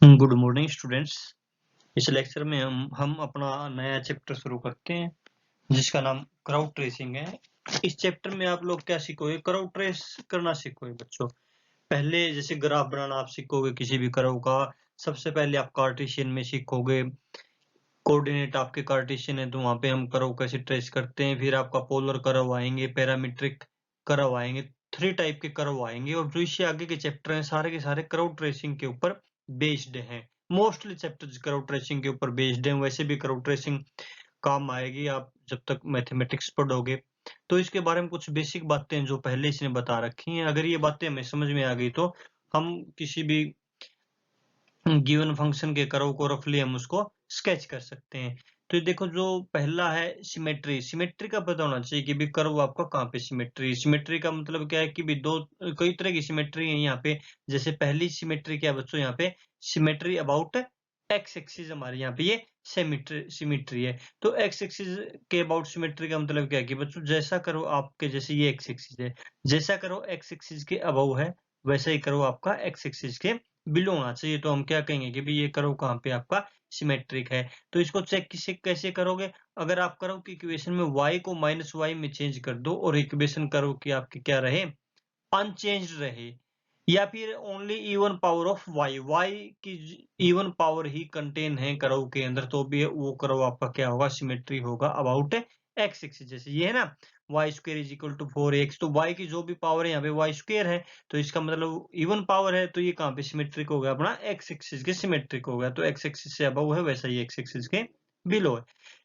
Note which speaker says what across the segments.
Speaker 1: Good morning students. इस lecture में हम अपना नया चैप्टर शुरू करते हैं जिसका नाम क्राउड ट्रेसिंग है। इस चैप्टर में आप लोग क्या सीखोगे? क्राउड ट्रेस करना सीखोगे बच्चों। पहले जैसे ग्राफ बनाना आप सीखोगे किसी भी कर्व का। सबसे पहले आप कार्टेशियन में सीखोगे। कोऑर्डिनेट आपके कार्टेशियन है तो वहां पे हम कर्व कैसे ट्रेस करते हैं। फिर आपका पोलर कर्व आएंगे, पैरामीट्रिक कर्व आएंगे, 3 टाइप के कर्व आएंगे। और जो इससे आगे के चैप्टर हैं सारे के सारे कर्व ट्रेसिंग के ऊपर बेस्ड हैं। मोस्टली चैप्टर्स कर्व ट्रेसिंग के ऊपर बेस्ड हैं। वैसे भी कर्व ट्रेसिंग काम आएगी आप जब तक मैथमेटिक्स पढ़ोगे। तो इसके बारे में कुछ बेसिक बातें जो पहले इसने बता रखी हैं, अगर ये बातें हमें समझ में आ गई तो हम किसी भी गिवन फंक्शन के कर्व को रफली हम उसको स्केच कर सकते हैं। तो ये देखो, जो पहला है सिमेट्री। सिमेट्री का पता होना चाहिए कि भी कर्व आपका कहाँ पे सिमेट्री। सिमेट्री का मतलब क्या है कि भी दो कई तरह की सिमेट्री है यहाँ पे। जैसे पहली सिमेट्री क्या है बच्चों, यहाँ पे सिमेट्री अबाउट एक्स एक्सिस हमारे यहाँ पे ये सिमेट्री है। तो एक्स एक्सिस के अबाउट सिमेट्री का मतलब क्या है कि बच्चों जैसा करो आपके, जैसे ये एक्स एक्सिस है, जैसा करो एक्स एक्सिस के अबाउ है वैसा ही करो आपका एक्स एक्सिस के बिलो होना चाहिए। तो हम क्या कहेंगे कि भाई ये कर्व कहाँ पे आपका सिमेट्रिक है। तो इसको चेक किसे कैसे करोगे? अगर आप कर्व की इक्वेशन में y को माइनस वाई में चेंज कर दो और इक्वेशन कर्व की आपकी क्या रहे, अनचेंज्ड रहे, या फिर only even power of y की इवन पावर ही कंटेन है कर्व के अंदर, तो भी वो कर्व आपका क्या होगा, सिमेट्री होगा अबाउट एक्स एक्सिस। जैसे ये है ना, Y square is equal to 4x, तो y की जो भी पावर है यहाँ पे वाई स्क्वायर है, तो इसका मतलब इवन पावर है, तो ये कहाँ पे सिमेट्रिक हो गया, अपना एक्स एक्सिस के सिमेट्रिक हो गया। तो एक्स एक्सिस से अबव है वैसा ही एक्स एक्सिस के बिलो है।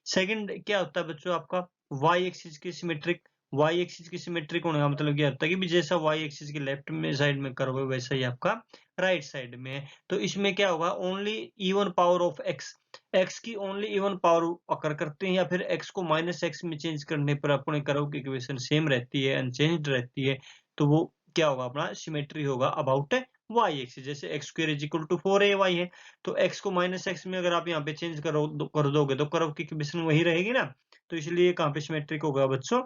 Speaker 1: सेकंड क्या होता है बच्चों आपका, वाई एक्सिस के सिमेट्रिक। वाई एक्सिस की सिमेट्रिक होने का मतलब क्या होता है कि भी जैसा वाई एक्सिस के लेफ्ट में साइड में कर्व है वैसा ही आपका राइट साइड में है। तो इसमें क्या होगा, only even power of x, x की ओनली इवन पावर अकर करते हैं, या फिर एक्स को माइनस एक्स में चेंज करने पर अपने कर्व की इक्वेशन सेम रहती है, अनचेंज्ड रहती है। तो वो क्या होगा, अपना सिमेट्री होगा अबाउट वाई एक्सिस। जैसे X square is equal to 4ay है, तो एक्स को माइनस एक्स में अगर आप यहाँ पे चेंज कर दोगे तो कर्व की इक्वेशन वही रहेगी ना। तो इसलिए कहाँ पे सिमेट्रिक होगा बच्चों,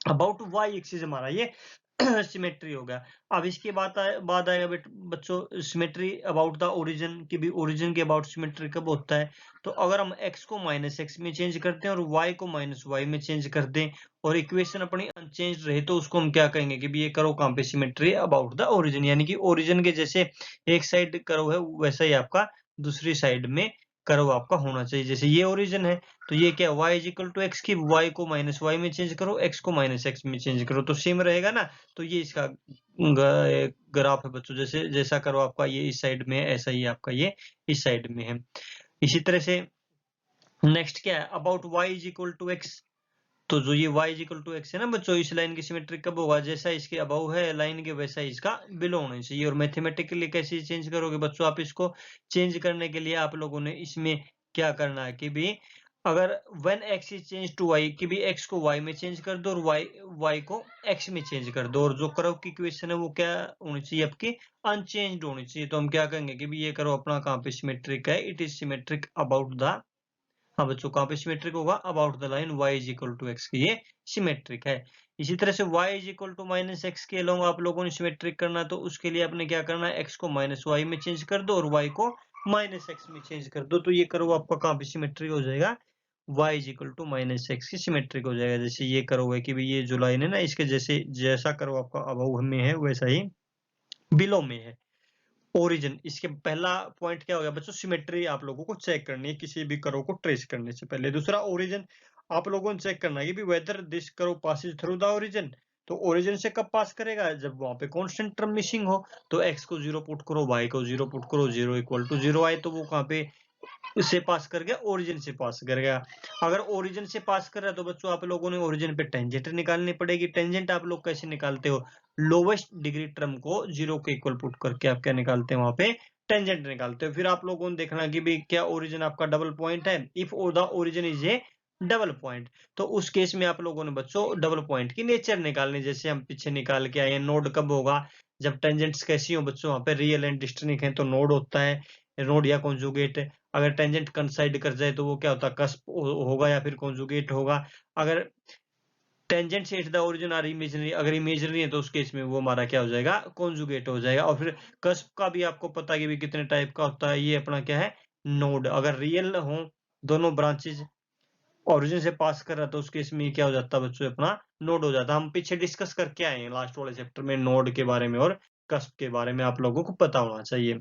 Speaker 1: अबाउट वाई एक्सिस हमारा ये सिमेट्री हो गया। अब इसके बाद आएगा बच्चों सिमेट्री अबाउट द ओरिजिन की भी। ओरिजिन के अबाउट सिमेट्री कब होता है, तो अगर हम x को माइनस एक्स में चेंज करते हैं और y को माइनस वाई में चेंज कर दें और इक्वेशन अपनी अनचेंज रहे, तो उसको हम क्या कहेंगे कि भी ये करो कहाँ पे सिमेट्री अबाउट द ओरिजिन। यानी कि ओरिजिन के जैसे एक साइड करो है वैसा ही आपका दूसरी साइड में कर्व आपका होना चाहिए। जैसे ये ओरिजिन है तो ये क्या, y is equal to X की y को माइनस वाई में चेंज करो, x को माइनस एक्स में चेंज करो, तो सेम रहेगा ना। तो ये इसका ग्राफ है बच्चों। जैसे जैसा करो आपका ये इस साइड में है ऐसा ही आपका ये इस साइड में है। इसी तरह से नेक्स्ट क्या है, about y is equal to X. तो जो ये y is equal to X है ना बच्चों, इस लाइन की सिमेट्री कब होगा, जैसा इसके अबाउ है लाइन के वैसा इसका बिलो होना चाहिए। और मैथमेटिकली कैसे चेंज करोगे बच्चों, आप इसको चेंज करने के लिए आप लोगों ने इसमें क्या करना है कि भी अगर when x is change to y, कि भी x को y में चेंज कर दो और y को x में चेंज कर दो, और जो कर्व की इक्वेशन है वो क्या होनी चाहिए आपकी, अनचेंज्ड होनी चाहिए। तो हम क्या कहेंगे कि भी ये कर्व अपना कहाँ पे सिमेट्रिक है, it is symmetric about the, हाँ बच्चों कहाँ पे सिमेट्रिक होगा, about the line y is equal to X की ये सिमेट्रिक है। इसी तरह से y is equal to minus X के अलोंग आप लोगों ने सिमेट्रिक करना, तो उसके लिए आपने क्या करना है, x को माइनस वाई में चेंज कर दो और y को माइनस एक्स में चेंज कर दो, तो ये करो आपका कहाँ पे सिमेट्रिक हो जाएगा, y is equal to minus X की सिमेट्रिक हो जाएगा। जैसे ये करो है कि भाई ये जो लाइन है ना इसके जैसे जैसा करो आपका अबव में है वैसा ही बिलो में है ओरिजिन। इसके पहला पॉइंट क्या हो गया बच्चों, सिमेट्री आप लोगों को चेक करनी है किसी भी कर्व को ट्रेस करने से पहले। दूसरा ओरिजिन आप लोगों ने चेक करना है कि whether this curve passes through the origin. तो ओरिजिन से कब पास करेगा, जब वहां पे कांस्टेंट टर्म मिसिंग हो। तो x को 0 पुट करो, y को 0 पुट करो, 0 इक्वल टू 0 आए तो वो कहाँ पे इससे पास कर गया, ओरिजिन से पास कर गया। अगर ओरिजिन से पास कर रहा है तो बच्चों आप लोगों ने ओरिजिन पे टेंजेंट निकालनी पड़ेगी। टेंजेंट आप लोग कैसे निकालते हो, लोवेस्ट डिग्री टर्म को 0 के इक्वल पुट करके आप क्या निकालते हैं, वहां पे टेंजेंट निकालते हो। फिर आप लोगों ने देखना कि भाई क्या ओरिजिन आपका डबल पॉइंट है, if the origin is A double point, तो उस केस में आप लोगों ने बच्चों डबल पॉइंट की नेचर निकालनी। जैसे हम पीछे निकाल के आए, नोड कब होगा, जब टेंजेंट्स कैसी हो बच्चों, वहां पे रियल एंड डिस्टेंस है तो नोड होता है, नोड या कॉन्जुगेट। अगर टेंजेंट कंसाइड कर जाए तो वो क्या होता है, कस्प होगा या फिर कॉन्जुगेट होगा। अगर tangents at the origin are imaginary, अगर इमेजिनरी है तो उस केस में वो हमारा क्या हो जाएगा, कॉन्जुगेट हो जाएगा। और फिर कस्प का भी आपको पता है कि भी कितने टाइप का होता है, ये अपना क्या है, नोड। अगर रियल हो दोनों ब्रांचेज ओरिजिन से पास कर रहा है तो उस केस में ये क्या हो जाता है बच्चों, अपना नोड हो जाता है। हम पीछे डिस्कस करके आए हैं लास्ट वाले चैप्टर में नोड के बारे में और कस्प के बारे में, आप लोगों को पता होना चाहिए।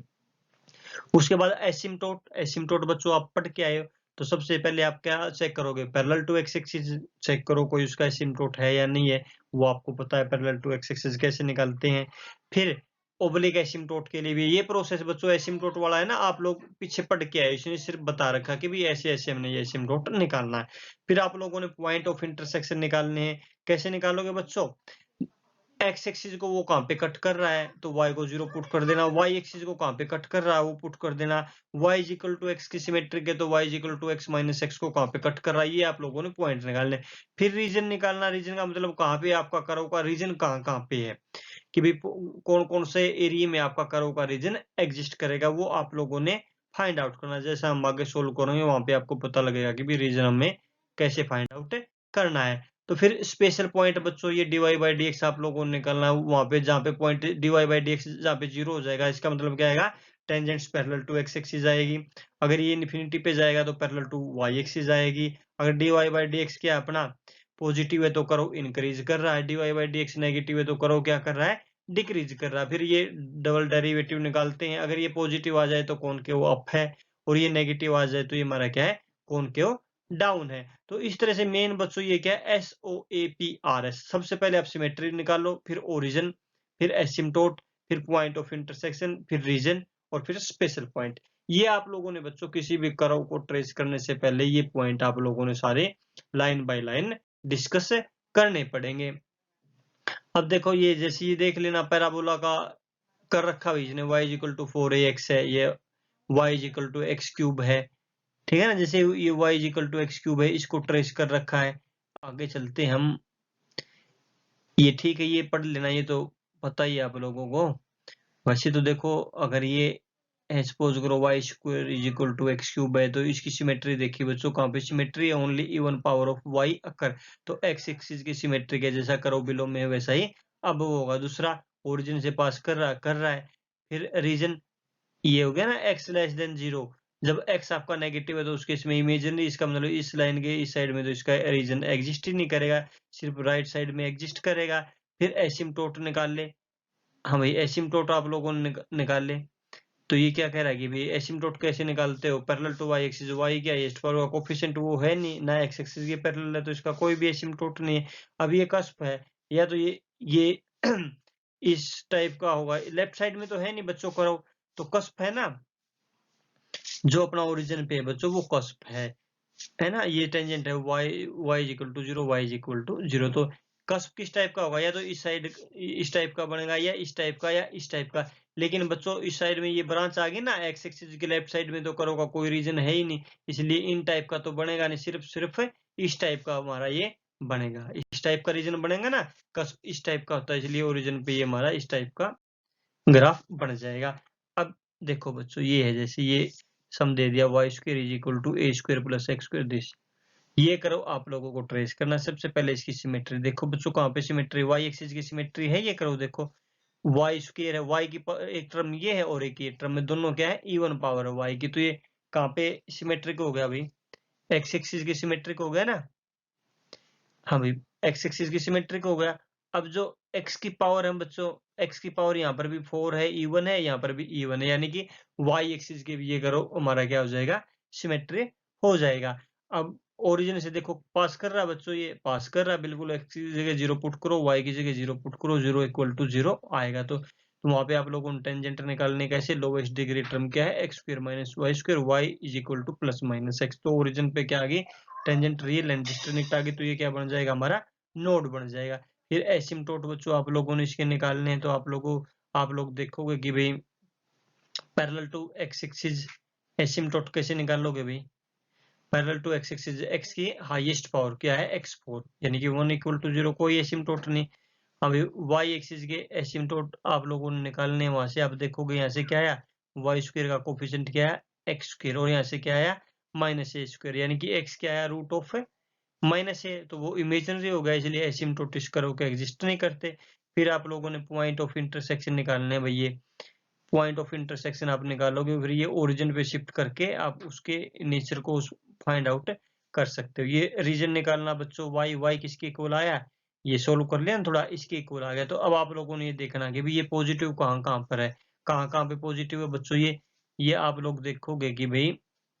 Speaker 1: उसके बाद एसिम्टोट, एसिम्टोट बच्चों आप पढ़ के आए हो, तो सबसे पहले आप क्या चेक करोगे, parallel to X axis check करो कोई उसका एसिम्टोट है या नहीं है, वो आपको पता है पैरेलल टू एक्स एक्सिस कैसे निकालते हैं। फिर ओब्लिक एसिम्टोट के लिए भी ये प्रोसेस बच्चों एसिम्टोट वाला है ना, आप लोग पीछे पढ़ के आए, इसने सिर्फ बता रखा कि भी ऐसे ऐसे हमने ये एसिम्टोट निकालना है। फिर आप लोगों ने पॉइंट ऑफ इंटरसेक्शन निकालने हैं, कैसे निकालोगे बच्चों, एक्स एक्सिस को वो कहाँ पे कट कर रहा है तो y को 0 पुट कर देना, y एक्सिस को कहाँ पे कट कर रहा है वो पुट कर देना, y is equal to X की सिमेट्रिक है तो y is equal to X minus X को कहाँ पे कट कर रहा है, ये आप लोगों ने पॉइंट निकालने। फिर रीजन निकालना, रीजन का मतलब कहाँ पे आपका कर्व का रीजन कहाँ कहाँ पे है, कि भाई कौन कौन से एरिया में आपका कर्व का रीजन एग्जिस्ट करेगा, वो आप लोगों ने फाइंड आउट करना। जैसा हम आगे सोल्व करेंगे वहां पे आपको पता लगेगा कि भी रीजन हमें कैसे फाइंड आउट करना है। तो फिर स्पेशल पॉइंट बच्चों ये dy बाई डी एक्स आप लोगों ने निकालना है, वहां पे जहाँ पे point dy by D X जहाँ पे 0 हो जाएगा, इसका मतलब क्या आएगा, tangents parallel to X axis आएगी। अगर ये इन्फिनिटी पे जाएगा तो पैरेलल टू वाई एक्सिस आएगी। अगर dy बाई डी एक्स क्या अपना पॉजिटिव है तो करो इंक्रीज कर रहा है, dy by D x negative है तो करो क्या कर रहा है, डिक्रीज कर रहा है। फिर ये डबल डेरिवेटिव निकालते हैं, अगर ये पॉजिटिव आ जाए तो कौन के वो अप है, और ये नेगेटिव आ जाए तो ये हमारा क्या है, कौन के वो डाउन है। तो इस तरह से मेन बच्चों ये क्या है, SOAPRS। सबसे पहले आप सिमेट्री निकालो, फिर ओरिजिन, फिर एसिम्टोट, फिर पॉइंट ऑफ इंटरसेक्शन, फिर रीजन, और फिर स्पेशल पॉइंट। ये आप लोगों ने बच्चों किसी भी कर्व को ट्रेस करने से पहले ये पॉइंट आप लोगों ने सारे लाइन बाय लाइन डिस्कस करने पड़ेंगे। अब देखो ये जैसे ये देख लेना, पैराबोला का कर रखा है इसने, y इक्वल टू 4ax है, ये y equal to X cube है, ठीक है ना। जैसे ये y equal to X cube है, इसको ट्रेस कर रखा है। आगे चलते हैं हम, ये ठीक है, ये पढ़ लेना, ये तो पता ही है आप लोगों को। वैसे तो देखो अगर ये सपोज करो y square is equal to X cube है, तो इसकी सिमेट्री देखिए बच्चों, कहाँ पे सिमेट्री है, only even power of y अकर, तो x एक्सिस की सिमेट्रिक है, जैसा करो बिलो में है वैसा ही अब वो होगा। दूसरा ओरिजिन से पास कर रहा है। फिर रीजन ये हो गया ना x लेस देन 0, जब x आपका नेगेटिव है तो उसके इसमें इमेजिनरी, इसका मतलब इस लाइन के इस साइड में तो इसका रीजन एग्जिस्ट ही नहीं करेगा, सिर्फ राइट साइड में एग्जिस्ट करेगा। फिर एसिम्टोट निकाल ले, हाँ भाई एसिम्टोट आप लोगों ने निकाल ले। तो ये क्या कह रहा है कि भाई एसिम्टोट कैसे निकालते हो, parallel to y axis, y क्या है पर कोफिशिएंट वो है नहीं ना, x एक्सिस के पैरेलल है तो इसका कोई भी एसिम्टोट नहीं है। अब ये कस्प है, या तो ये इस टाइप का होगा, लेफ्ट साइड में तो है नहीं बच्चों करो, तो कस्प है ना, जो अपना ओरिजिन पे है बच्चों वो कस्प है ना। ये टेंजेंट है y equal to 0, y equal to 0। तो कस्प किस टाइप का होगा, या तो इस साइड इस टाइप का बनेगा, या इस टाइप का, या इस टाइप का। लेकिन बच्चों इस साइड में ये ब्रांच आ गई ना, एक्स एक्सिस के लेफ्ट साइड में तो करो का कोई रीजन है ही नहीं, इसलिए इन टाइप का तो बनेगा नहीं, सिर्फ इस टाइप का हमारा ये बनेगा, इस टाइप का रीजन बनेगा ना। कस्प इस टाइप का होता है, इसलिए ओरिजिन पे ये हमारा इस टाइप का ग्राफ बन जाएगा। अब देखो बच्चों ये है, जैसे ये सम दे दिया y square is equal to a square plus x square this, ये करो आप लोगों को ट्रेस करना। सबसे पहले इसकी सिमेट्री देखो बच्चों, कहाँ पे सिमेट्री, y एक्सिस की सिमेट्री है, ये करो देखो y स्क्वायर है, y की एक टर्म ये है और एक ये टर्म में, दोनों क्या है इवन पावर है y की, तो ये कहाँ पे सिमेट्रिक हो गया भाई, x एक्सिस की सिमेट्रिक हो गया ना। हाँ भाई x एक्सिस की सिमेट्रिक हो गया। अब जो x की पावर है बच्चों, x की पावर यहाँ पर भी 4 है, इवन है, यहाँ पर भी इवन है, यानी कि y एक्सिस के भी ये करो हमारा क्या हो जाएगा, सिमेट्री हो जाएगा। अब ओरिजिन से देखो पास कर रहा है बच्चों, ये पास कर रहा है बिल्कुल, x की जगह 0 पुट करो, y की जगह 0 पुट करो, 0 इक्वल टू 0 आएगा। तो वहां पे आप लोगों ने टेंजेंट निकालने कैसे, लोवेस्ट डिग्री टर्म क्या है, X square minus Y square, Y is equal to plus minus X. तो ओरिजिन पे क्या आ गई, टेंजेंट रियल एंड डिस्टेंट आ गई, तो ये क्या बन जाएगा हमारा, नोड बन जाएगा। फिर एसिम्टोट बच्चों आप लोगों ने इसके निकालने हैं, तो आप लोग देखोगे कि भाई parallel to X axis asymptote कैसे निकालोगे भाई, parallel to X axis X की हाईएस्ट पावर क्या है x4, यानी कि 1 इक्वल टू 0, कोई एसिम्टोट नहीं। अभी y एक्सिस के एसिम्टोट आप लोगों ने निकालने हैं, वहां से आप देखोगे यहाँ से क्या आया, y स्क्वायर का कोफिशिएंट क्या है x स्क्वायर, और यहाँ से क्या आया माइनस a स्क्वायर, यानी कि x क्या आया रूट ऑफ माइनस है तो वो इमेजिनरी हो गया, इसलिए एसिम्प्टोटिक कर्व के एग्जिस्ट नहीं करते। फिर आप लोगों ने पॉइंट ऑफ इंटरसेक्शन निकालने हैं भाई, ये पॉइंट ऑफ इंटरसेक्शन आप निकालोगे, फिर ये ओरिजिन पे शिफ्ट करके आप उसके नेचर को फाइंड आउट कर सकते हो। ये रीजन निकालना बच्चों, वाई किसके इक्वल आया, ये सोल्व कर लिया ना थोड़ा, इसके इक्वल आ गया। तो अब आप लोगों ने ये देखना कि भाई ये पॉजिटिव कहाँ कहाँ पर है, कहाँ कहाँ पे पॉजिटिव है बच्चों। ये आप लोग देखोगे कि भाई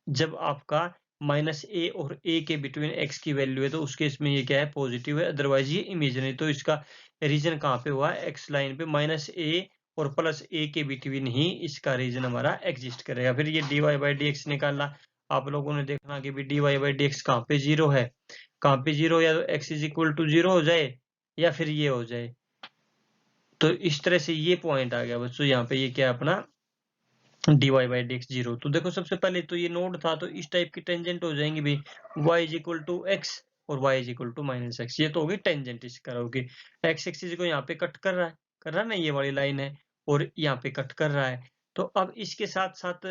Speaker 1: जब आपका माइनस ए और ए के बिटवीन एक्स की वैल्यू है तो उस केस में ये क्या है, पॉजिटिव है, अदरवाइज ये इमेजिनरी। तो इसका रीजन कहाँ पे हुआ, एक्स लाइन पे माइनस ए और प्लस ए के बिटवीन ही इसका रीजन हमारा एग्जिस्ट करेगा। फिर ये dy बाई डी एक्स निकालना, आप लोगों ने देखना कि भी dy बाई डी एक्स कहाँ पे जीरो है, कहाँ पे जीरो, या तो x is equal to zero हो जाए या फिर ये हो जाए। तो इस तरह से ये पॉइंट आ गया बच्चों, यहाँ पे ये क्या अपना dy by D x zero. तो देखो सबसे पहले तो ये नोड था, तो इस टाइप की टेंजेंट हो जाएंगी भाई, y is equal to X और y is equal to minus X, ये तो होगी टेंजेंट इसका होगी। x एक्सिस को यहाँ पे कट कर रहा है ना, ये वाली लाइन है, और यहाँ पे कट कर रहा है। तो अब इसके साथ साथ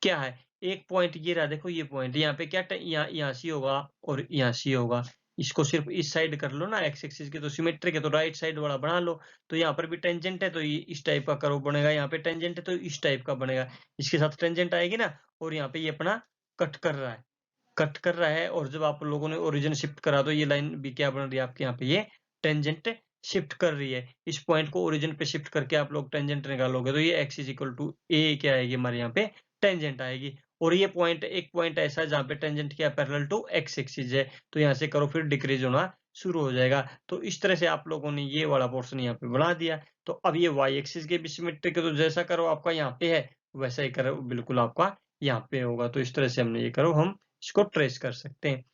Speaker 1: क्या है, एक पॉइंट ये रहा, देखो ये पॉइंट यहाँ पे क्या, यहाँ सी होगा और यहाँ सी होगा। इसको सिर्फ इस साइड कर लो ना, एक्स एक्सिस के तो सिमेट्रिक है, तो राइट साइड वाला बना लो। तो यहाँ पर भी टेंजेंट है तो ये इस टाइप का कर्व बनेगा, यहाँ पे टेंजेंट है तो इस टाइप का बनेगा, इसके साथ टेंजेंट आएगी ना। और यहाँ पे ये अपना कट कर रहा है, कट कर रहा है, और जब आप लोगों ने ओरिजिन शिफ्ट करा तो ये लाइन भी क्या बन रही है आपके यहाँ पे, ये टेंजेंट शिफ्ट कर रही है। इस पॉइंट को ओरिजिन पे शिफ्ट करके आप लोग टेंजेंट निकालोगे तो ये एक्स इज इक्वल टू ए क्या आएगी हमारे यहाँ पे, टेंजेंट आएगी। और ये पॉइंट, एक पॉइंट ऐसा है जहाँ पे टेंजेंट क्या पैरेलल टू एक्स एक्सिस है, तो यहाँ से करो फिर डिक्रीज होना शुरू हो जाएगा। तो इस तरह से आप लोगों ने ये वाला पोर्शन यहाँ पे बना दिया। तो अब ये वाई एक्सिस के भी सिमेट्रिक है, तो जैसा करो आपका यहाँ पे है वैसा ही करो बिल्कुल आपका यहाँ पे होगा। तो इस तरह से हमने ये करो, हम इसको ट्रेस कर सकते हैं।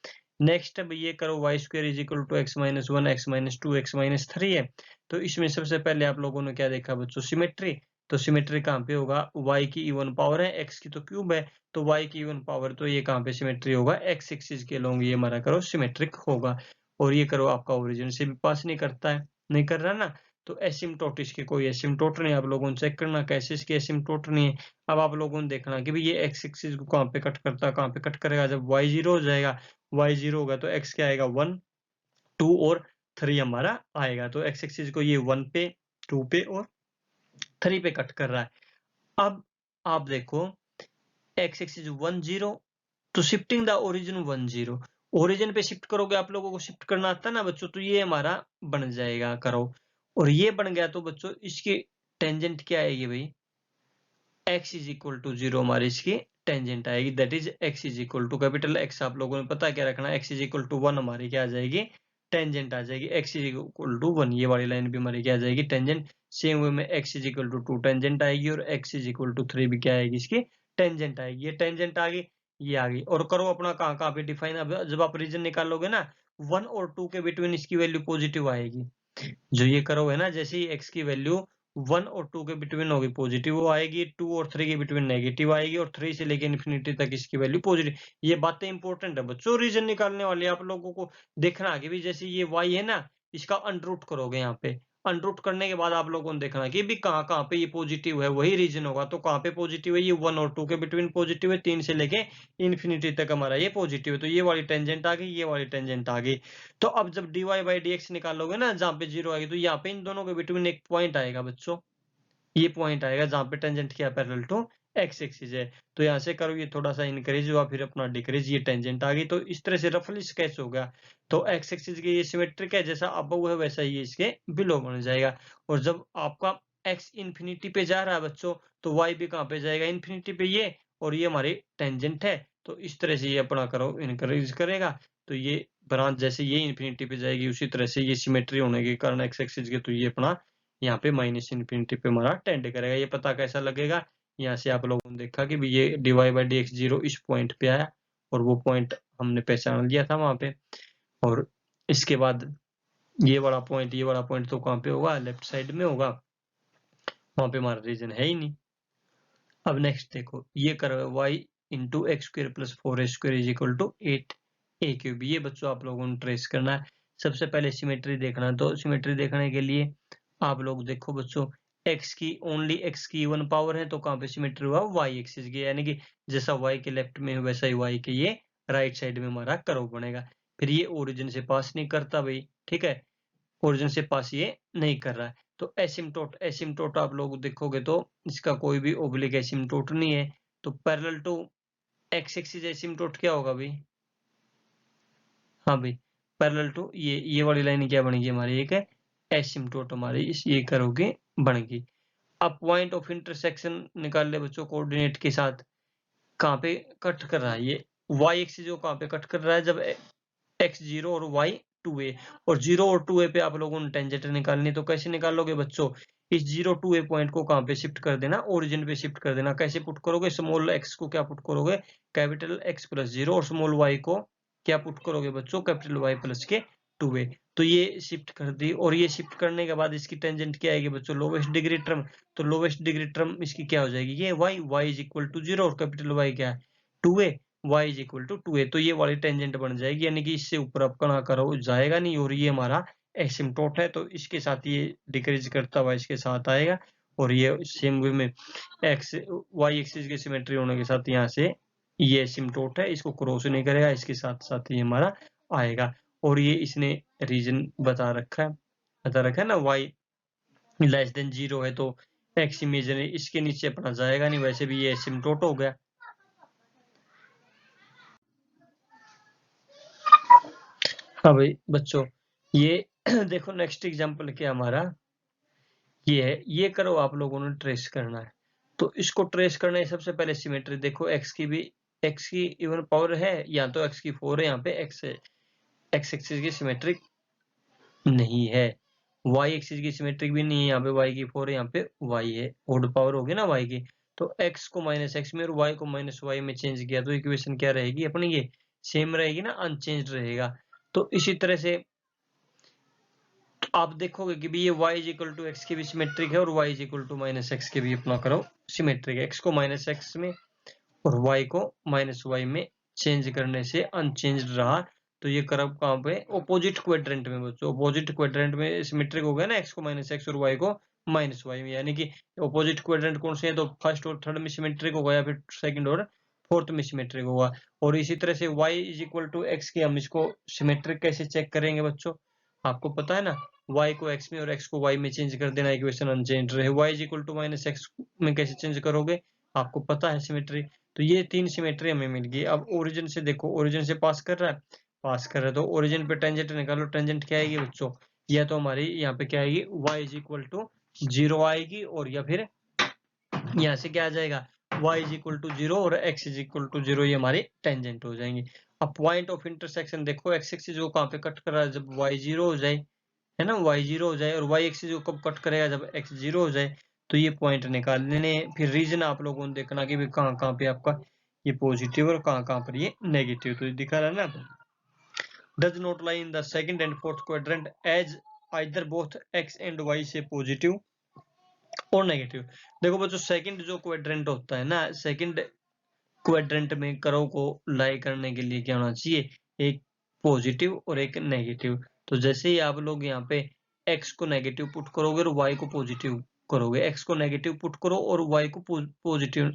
Speaker 1: नेक्स्ट अब ये करो Y square is equal to X minus one, X minus two, X minus three है। तो इसमें सबसे पहले आप लोगों ने क्या देखा बच्चों, सिमेट्री। तो सिमेट्री कहाँ पे होगा, y की इवन पावर है, x की तो क्यूब है, तो y की इवन पावर, तो ये कहाँ पे सिमेट्री होगा, x एक्सिस के लोग ये हमारा करो सिमेट्रिक होगा। और ये करो आपका ओरिजिन से भी पास नहीं करता है, नहीं कर रहा ना। तो एसिम्प्टोट, इसके कोई एसिम्प्टोट नहीं, आप लोगों ने चेक करना कैसे इसके एसिम्प्टोट नहीं है। अब आप लोगों ने देखना कि भाई ये x एक्सिस को कहाँ पे कट करता है, कहाँ पे कट करेगा, जब y जीरो हो जाएगा, y जीरो होगा तो x क्या आएगा, 1 2 और 3 हमारा आएगा। तो x एक्सिस को ये 1 पे 2 पे और 3 पे कट कर रहा है। अब आप देखो x एक्सिस 1 0, तो शिफ्टिंग द ओरिजिन 1 0, ओरिजिन पे शिफ्ट करोगे, आप लोगों को शिफ्ट करना आता है ना बच्चों, तो ये हमारा बन जाएगा करो। और ये बन गया तो बच्चों इसकी टेंजेंट क्या आएगी भाई, x इज इक्वल टू 0 हमारी इसकी टेंजेंट आएगी, that is x is equal to capital X, आप लोगों ने पता क्या रखना, x इज इक्वल टू 1 हमारी क्या आ जाएगी, टेंजेंट आ जाएगी। x इज इक्वल टू 1 ये वाली लाइन भी हमारी क्या आ जाएगी, टेंजेंट। सेम वे में x is equal to 2 tangent आएगी, और x इज इक्वल टू 3 भी क्या आएगी, इसकी टेंजेंट आएगी। ये टेंजेंट आ गई, ये आ गई। और करो अपना कहाँ कहाँ पे डिफाइन, अब जब आप रीजन निकालोगे ना 1 और 2 के बिटवीन इसकी वैल्यू पॉजिटिव आएगी। जो ये करो है ना, जैसे ही x की वैल्यू 1 और 2 के बिटवीन होगी पॉजिटिव वो आएगी, 2 और 3 के बिटवीन नेगेटिव आएगी, और 3 से लेके इन्फिनिटी तक इसकी वैल्यू पॉजिटिव। ये बातें इंपॉर्टेंट है बच्चों, रीजन निकालने वाले आप लोगों को देखना कि भी जैसे ये y है ना, इसका अनरूट करोगे यहाँ पे, अनरूट करने के बाद आप लोगों ने देखना कि भी कहाँ कहाँ पे ये पॉजिटिव है, वही रीजन होगा। तो कहाँ पे पॉजिटिव है, ये 1 और 2 के बिटवीन पॉजिटिव है, 3 से लेके इन्फिनिटी तक हमारा ये पॉजिटिव है। तो ये वाली टेंजेंट आ गई, ये वाली टेंजेंट आ गई। तो अब जब dy बाई डी एक्स निकालोगे ना, जहाँ पे जीरो आएगी, तो यहाँ पे इन दोनों के बिटवीन एक पॉइंट आएगा बच्चों, ये पॉइंट आएगा जहाँ पे टेंजेंट क्या पैरेलल टू एक्स एक्सिस है। तो यहाँ से करो ये थोड़ा सा इंक्रीज हुआ, फिर अपना डिक्रीज, ये टेंजेंट आ गई। तो इस तरह से रफली स्केच हो गया। तो एक्स एक्सिस के ये सिमेट्रिक है, जैसा अबव है वैसा ही इसके बिलो बन जाएगा। और जब आपका एक्स इन्फिनिटी पे जा रहा है बच्चों, तो वाई भी कहाँ पे जाएगा, इन्फिनिटी पे ये, और ये हमारी टेंजेंट है। तो इस तरह से ये अपना करो इंक्रीज करेगा। तो ये ब्रांच जैसे ये इन्फिनिटी पे जाएगी, उसी तरह से ये सिमेट्री होने के कारण एक्स एक्सिस के, तो ये अपना यहाँ पे माइनस इन्फिनिटी पे हमारा टेंड करेगा। ये पता कैसा लगेगा, यहाँ से आप लोगों ने देखा कि भी ये dy by D x zero इस पॉइंट पे आया, और वो पॉइंट हमने पहचान लिया था वहां पे। और इसके बाद ये वाला पॉइंट, ये वाला पॉइंट तो कहाँ पे होगा, लेफ्ट साइड में होगा, वहां पे हमारा रीजन है ही नहीं। अब नेक्स्ट देखो, ये करो y into X square plus 4a square is equal to 8a cube. ये बच्चों आप लोगों ने ट्रेस करना है। सबसे पहले सिमेट्री देखना, तो सिमेट्री देखने के लिए आप लोग देखो बच्चों, x की ओनली x की इवन पावर है, तो कहाँ पे सिमेट्री हुआ, y एक्सिस की, यानी कि जैसा y के लेफ्ट में है वैसा ही y के ये राइट साइड में हमारा कर्व बनेगा। फिर ये ओरिजिन से पास नहीं करता भाई, ठीक है, ओरिजिन से पास ये नहीं कर रहा है। तो एसिम्टोट आप लोग देखोगे तो इसका कोई भी ओब्लिक एसिम्टोट नहीं है। तो parallel to X axis asymptote क्या होगा भाई? हाँ भाई, पैरेलल टू ये वाली लाइन क्या बनेगी हमारी? एक है एसिम्टोट हमारी इस ये करोगे बनेगी। अब पॉइंट ऑफ इंटरसेक्शन निकाल ले बच्चों कोऑर्डिनेट के साथ। कहाँ पे कट कर रहा है ये? वाई एक्सिस जो कहाँ पे कट कर रहा है? जब एक्स 0 और वाई 2a, और 0 और 2a पे आप लोगों ने टेंजेंट निकालनी, तो कैसे निकालोगे बच्चों? इस 0 2a पॉइंट को कहाँ पे शिफ्ट कर देना? ओरिजिन पे शिफ्ट कर देना। कैसे पुट करोगे? स्मॉल x को क्या पुट करोगे? कैपिटल x प्लस 0, और स्मॉल y को क्या पुट करोगे बच्चों? कैपिटल y प्लस के 2a। तो ये शिफ्ट कर दी, और ये शिफ्ट करने के बाद इसकी टेंजेंट क्या आएगी बच्चों? Lowest degree term. तो लोवेस्ट डिग्री टर्म इसकी क्या हो जाएगी? ये y इज इक्वल टू 0, और कैपिटल Y क्या है? 2a, y is equal to 2a। तो ये वाली टेंजेंट बन जाएगी, यानी कि इससे ऊपर आप ना करो जाएगा नहीं, और ये हमारा एसिम्टोट है, तो इसके साथ ये डिक्रीज करता हुआ इसके साथ आएगा, और ये सेम वे में एक्स वाई एक्सिस की सिमेट्री होने के साथ यहाँ से ये एसिम्टोट है, इसको क्रॉस नहीं करेगा, इसके साथ साथ ये हमारा आएगा। और ये इसने रीजन बता रखा है ना, y लेस देन 0 है तो एक्स इमेजिनरी इसके नीचे अपना जाएगा नहीं, वैसे भी ये एसिम्टोट हो गया। हाँ भाई बच्चों, ये देखो नेक्स्ट एग्जांपल क्या हमारा ये है। ये करो आप लोगों ने ट्रेस करना है, तो इसको ट्रेस करना है। सबसे पहले सिमेट्री देखो, x की इवन पावर है, या तो x की 4 है, यहाँ पे x है, x एक्सिस की सिमेट्रिक नहीं है, y एक्सिस की सिमेट्रिक भी नहीं है, यहाँ पे y की 4 है, यहाँ पे y है, ओड पावर होगी ना y की। तो x को माइनस एक्स में और y को माइनस वाई में चेंज किया, तो इक्वेशन क्या रहेगी अपनी? ये सेम रहेगी ना, अनचेंज्ड रहेगा। तो इसी तरह से आप देखोगे कि भी ये y is equal to X के भी सिमेट्रिक है, और y is equal to minus X के भी अपना करो सिमेट्रिक है। x को माइनस एक्स में और y को माइनस वाई में चेंज करने से अनचेंज्ड रहा। तो ये कर्व कहाँ पे? ऑपोजिट क्वाड्रेंट में बच्चों, ऑपोजिट क्वाड्रेंट में सिमेट्रिक हो गया ना, x को माइनस एक्स और y को माइनस वाई में, यानी कि ऑपोजिट क्वाड्रेंट कौन से है? तो फर्स्ट और थर्ड में सिमेट्रिक होगा, या फिर सेकंड और फोर्थ में सिमेट्रिक होगा। और इसी तरह से y is equal to X की हम इसको सिमेट्रिक कैसे चेक करेंगे बच्चों? आपको पता है ना, y को x में और x को y में चेंज कर देना, इक्वेशन अनचेंज रहे। y is equal to minus X में कैसे चेंज करोगे? आपको पता है सिमेट्री। तो ये 3 सिमेट्री हमें मिल गई। अब ओरिजिन से देखो, ओरिजिन से पास कर रहा है, तो ओरिजिन पे टेंजेंट निकालो। टेंजेंट क्या आएगी बच्चों? या तो हमारी यहाँ पे क्या आएगी? y इज इक्वल टू 0 आएगी, और या फिर यहाँ से क्या आ जाएगा? y इज इक्वल टू 0 और x इज इक्वल टू 0, ये हमारी टेंजेंट हो जाएंगे। अब पॉइंट ऑफ इंटरसेक्शन देखो, x एक्सिस जो कहाँ पे कट कर रहा है? जब y 0 हो जाए, है ना, y 0 हो जाए, और y एक्सिस जो कब कट करेगा? जब x 0 हो जाए। तो ये पॉइंट निकाल लेने। फिर रीजन आप लोगों ने देखना कि कहाँ कहाँ पे आपका ये पॉजिटिव और कहाँ कहाँ पर ये नेगेटिव। तो ये दिखा रहा है ना, does not lie in the second and fourth quadrant as either both x and y से पॉजिटिव और नेगेटिव। देखो बच्चों, सेकंड जो क्वाड्रेंट होता है ना, सेकंड क्वाड्रेंट में कर्व को लाई करने के लिए क्या होना चाहिए? एक पॉजिटिव और एक नेगेटिव। तो जैसे ही आप लोग यहाँ पे x को नेगेटिव पुट करोगे और y को पॉजिटिव करोगे, x को नेगेटिव पुट करो और y को पॉजिटिव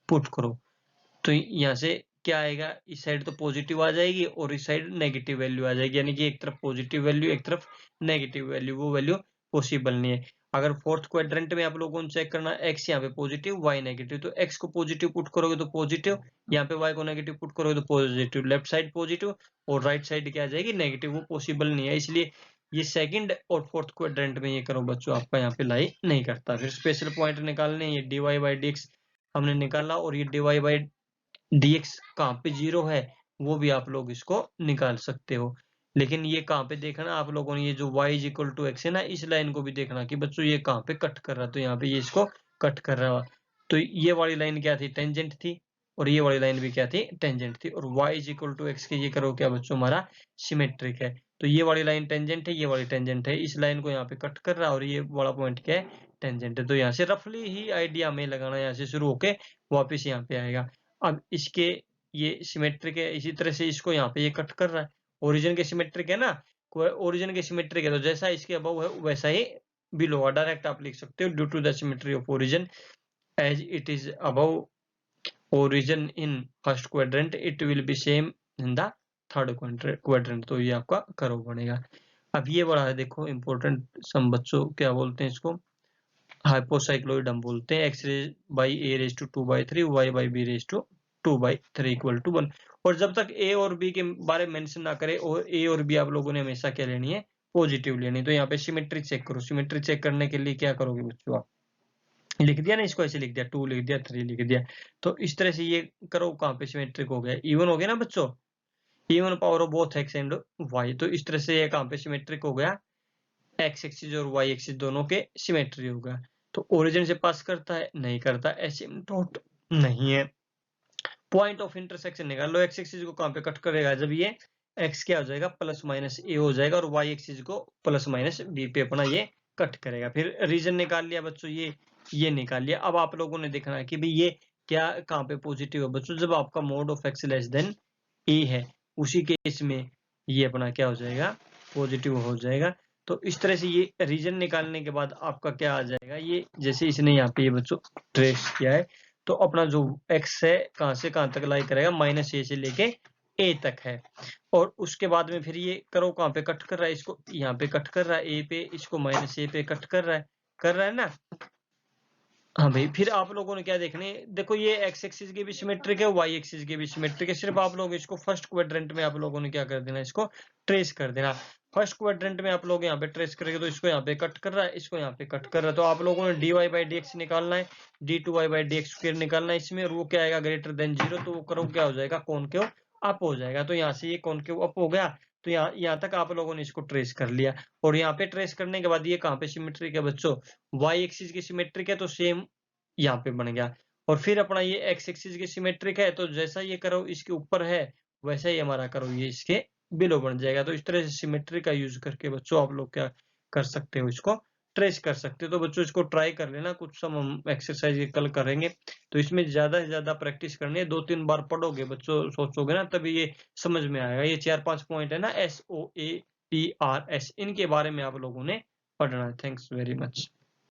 Speaker 1: पुट करो, तो यहाँ से क्या आएगा? इस साइड तो पॉजिटिव आ जाएगी और इस साइड नेगेटिव वैल्यू आ जाएगी, यानी कि एक तरफ पॉजिटिव वैल्यू एक तरफ नेगेटिव वैल्यू, वो वैल्यू पॉसिबल नहीं है। अगर फोर्थ क्वाड्रेंट में आप लोगों को चेक करना, x यहाँ पे पॉजिटिव y नेगेटिव, तो x को पॉजिटिव पुट करोगे तो पॉजिटिव, यहाँ पे y को नेगेटिव पुट करोगे तो पॉजिटिव, लेफ्ट साइड पॉजिटिव और राइट साइड क्या आ जाएगी? नेगेटिव, वो पॉसिबल नहीं है। इसलिए ये सेकंड और फोर्थ क्वाड्रेंट में ये करो बच्चों, आपका यहाँ पे लाई नहीं करता। फिर स्पेशल पॉइंट निकालने, ये dy बाई dx हमने निकाला, और ये dy बाई dx कहाँ पे 0 है, वो भी आप लोग इसको निकाल सकते हो। लेकिन ये कहाँ पे देखना आप लोगों ने, ये जो y is equal to X है ना, इस लाइन को भी देखना कि बच्चों ये कहाँ पे कट कर रहा है। तो यहाँ पे ये इसको कट कर रहा है, तो ये वाली लाइन क्या थी? टेंजेंट थी, और ये वाली लाइन भी क्या थी? टेंजेंट थी। और y is equal to X के ये करो क्या बच्चों? हमारा सिमेट्रिक है। तो ये वाली लाइन टेंजेंट है, ये वाली टेंजेंट है, इस लाइन को यहाँ पे कट कर रहा है, और ये वाला पॉइंट क्या है? टेंजेंट है। तो यहाँ से रफली ही आइडिया हमें लगाना, यहाँ से शुरू होके वापिस यहाँ पे आएगा। अब इसके ये सिमेट्रिक है, इसी तरह से इसको यहाँ पे ये कट कर रहा है, ओरिजिन के सिमेट्रिक है ना, ओरिजिन के सिमेट्रिक है, तो जैसा इसके अबव है वैसा ही बिलो है। डायरेक्ट आप लिख सकते हो, due to the symmetry of origin as it is above origin in first quadrant, it will be same in the third quadrant, तो ये आपका कर्व बनेगा। अब ये बड़ा है देखो इंपॉर्टेंट सम बच्चों, क्या बोलते हैं इसको, हाइपोसाइक्लोइड हम बोलते हैं। x raise by A raise to 2/3 y by B raise to 2/3 equal to 1। और जब तक a और b के बारे में मेंशन ना करे, और a और b आप लोगों ने हमेशा क्या लेनी है, पॉजिटिव लेनी। तो यहाँ पे सिमेट्री चेक करो। सिमेट्री चेक करने के लिए क्या करोगे बच्चों, आप लिख दिया ना, इसको ऐसे लिख दिया, 2 लिख दिया, 3 लिख दिया। तो इस तरह से ये करो कहाँ पे सिमेट्रिक हो गया, इवन हो गया ना बच्चों, even power of both x and y। तो इस तरह से ये कहाँ पे सिमेट्रिक हो गया, x एक्सिस और y एक्सिस दोनों के सिमेट्री होगा। तो ओरिजिन से पास करता है, नहीं करता, एसिम्पटोट नहीं है। पॉइंट ऑफ इंटरसेक्शन निकाल लो, x एक्सिस को कहाँ पे कट करेगा, जब ये x क्या हो जाएगा, प्लस माइनस a हो जाएगा, और y एक्सिस को प्लस माइनस b पे अपना ये कट करेगा। फिर रीजन निकाल लिया बच्चों, ये निकाल लिया। अब आप लोगों ने देखना है कि भाई ये क्या कहाँ पे पॉजिटिव है बच्चों, जब आपका mode of x less than a है, उसी केस में ये अपना क्या हो जाएगा, पॉजिटिव हो जाएगा। तो इस तरह से ये रीजन निकालने के बाद आपका क्या आ जाएगा, ये जैसे इसने यहाँ पे ये बच्चों ट्रेस किया है, तो अपना जो x है कहाँ से कहाँ तक लाई करेगा, -a से लेके a तक है। और उसके बाद में फिर ये करो कहाँ पे कट कर रहा है, इसको यहाँ पे कट कर रहा है a पे, इसको -a पे कट कर रहा है ना। हाँ भाई, फिर आप लोगों ने क्या देखने, देखो ये x एक्सिस के भी सिमेट्रिक है, y एक्सिस के भी सिमेट्रिक है। सिर्फ आप लोग इसको फर्स्ट क्वाड्रेंट में आप लोगों ने क्या कर देना, इसको ट्रेस कर देना। फर्स्ट क्वाड्रेंट में आप लोग यहाँ पे ट्रेस करेंगे, तो इसको यहाँ पे कट कर रहा है, इसको यहाँ पे कट कर रहा है। तो आप लोगों ने dy/dx निकालना है, d2y/dx² निकालना है इसमें, और वो क्या आएगा, ग्रेटर देन 0। तो वो करो क्या हो जाएगा, कॉनकेव अप हो जाएगा। तो यहाँ से ये कॉनकेव अप हो गया। तो यहाँ तक आप लोगों ने इसको ट्रेस कर लिया। और यहाँ पे ट्रेस करने के बाद ये कहाँ पे सिमेट्रिक है बच्चों, y एक्सिस की सिमेट्रिक है, तो सेम यहाँ पे बन गया। और फिर अपना ये x एक्सिस की सिमेट्रिक है, तो जैसा ये कर्व इसके ऊपर है, वैसा ही हमारा कर्व ये इसके बिलो बन जाएगा। तो इस तरह से सिमेट्री का यूज करके बच्चों आप लोग क्या कर सकते हो, इसको ट्रेस कर सकते हो। तो बच्चों इसको ट्राई कर लेना, कुछ सम हम एक्सरसाइज कल करेंगे। तो इसमें ज्यादा से ज्यादा प्रैक्टिस करनी है, 2-3 बार पढ़ोगे बच्चों, सोचोगे ना, तभी ये समझ में आएगा। ये 4-5 पॉइंट है ना, SOAPRS, इनके बारे में आप लोगों ने पढ़ना है। Thanks very much.